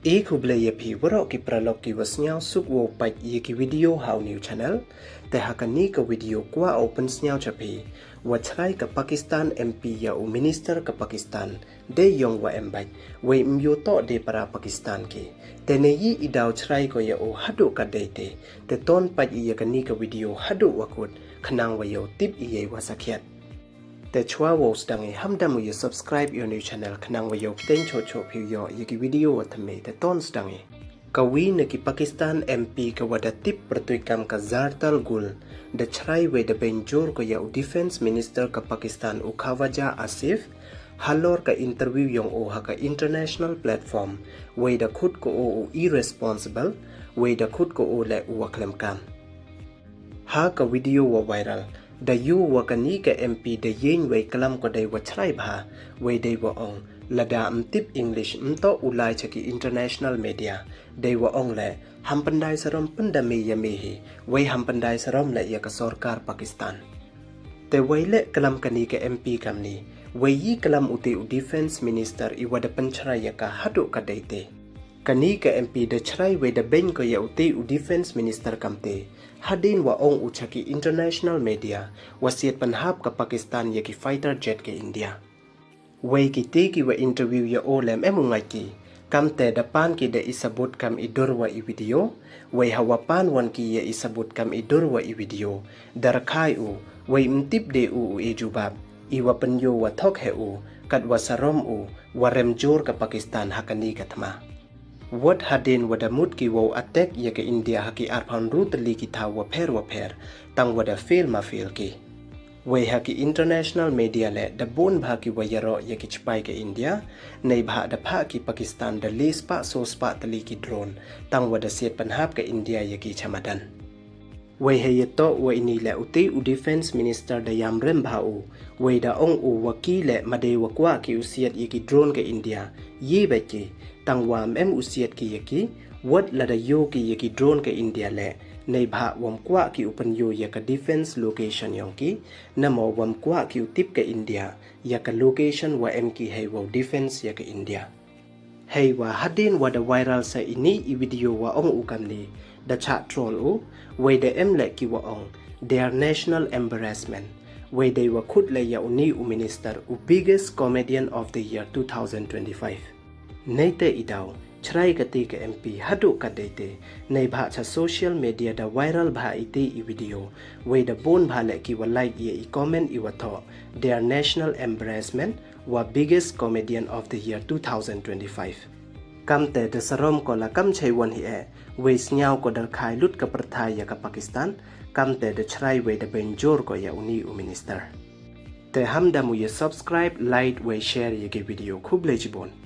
एक हुबले ये भी वरो की प्रलोक की वस्न्याव सुक वो पाइक ये की वीडियो हाउ न्यू चैनल ते हकनी का वीडियो क्वा ओपन स्न्याव चपी वछराई का पाकिस्तान एमपी या उ मिनिस्टर का पाकिस्तान दे योंग वा एम्बाई वे म्यो तो दे para पाकिस्तान के ते ने ये इदाव छराई को या ओ हडो का देते ते तोन पाइक ये कनी का वीडियो हडो वकुट खनांग वा यो टिप ये वसखियतแต่ชัวร์วอลส์ดังให้ห้ามดำมือ subscribe อยู่ใน channel ขนังวิวเต้นโชว์ผิวยอยี่กิวิดีโอทำไมแต่ต้นสดังให้กวีนกิปากีสถาน MP กว่าดัดติปประตุยกรรมกับซาร์ตัลกุลดัชไรเวดเบนจูร์ก็ยาอุ defense minister กับปากีสถานอุคาวาจาอาซิฟฮัลโหลกับอินเตอร์วิวยองโอฮักกับ international platform เวดคุดก็โอ irresponsible เวดคุดก็โอและอุวคลมกันฮักกับวิดีโอว่าไวรัลda yu wa kani ka MP da yin wei kalam ko dai wa chrai bha wei dai wa ong lada tip English to ulai chaki international media dai wa ong le hampandai sarom pandami yami hi wei hampandai sarom la ya ka sarkar Pakistan te wei le kalam kani ka MP kamni wei yi kalam uti u defense minister I wa da panchra ya ka hadu ka dai te kani ka MP da chrai wei da ben ko ya uti u defense minister kamte hadin wa ong uchaki international media wasiat panhap ka Pakistan ya ki fighter jet ke India wei ki te ki wa interview ya olem emungai ki kamte da pan ki da isabut kam idur wa I video wei hawa pan wan ki ya isabut kam idur wa I video dar khai u wei mtip de u e jubab I wa panyo wa thok he u kat wa sarom u wa rem jor ka Pakistan hakani katma What hadin wada mut ki wo attack ya ke India haki arpan root li ki tha wa pher tang wada fail ma fail ki we haki international media le da bon bha ki wa yaro ya ki chpai ke India nei bha da pha ki Pakistan da lis pa so spa tali ki drone tang wada set panhap ke India ya ki chamadan we he yeto we ini le uti u defense minister da yamrem bha u we da ong u wakile made wa kwa ki usiat ya ki drone ke India ye ba ki tangwam usiat ki yaki wat la da yo ki yaki drone ke India le nei bha wam kwa ki upan yo ya ka defense location yong ki namo wam kwa ki utip ke India ya ka location wa em ki hey wa defense ya ka India hey wa hadin wa da viral sa ini I video wa ong ukam ni da cha troll u we da em le ki wa ong their national embarrassment we they wa khut le ya uni u minister u biggest comedian of the year 2025 Neite idaw, chrai kati ka MP hadu ka deite, nei bha cha social media da viral bha ite I video, we da bon bha le ki wa like ye I comment I wa tho, their national embarrassment wa biggest comedian of the year 2025. Kamte da sarom ko la kam chai wan hi e, we snyao ko dar khai lut ka prathai ya ka Pakistan, kamte da chrai we da benjor ko ya uni u minister. Te hamda mu ye subscribe, like, we share ye ke video khub le jibon.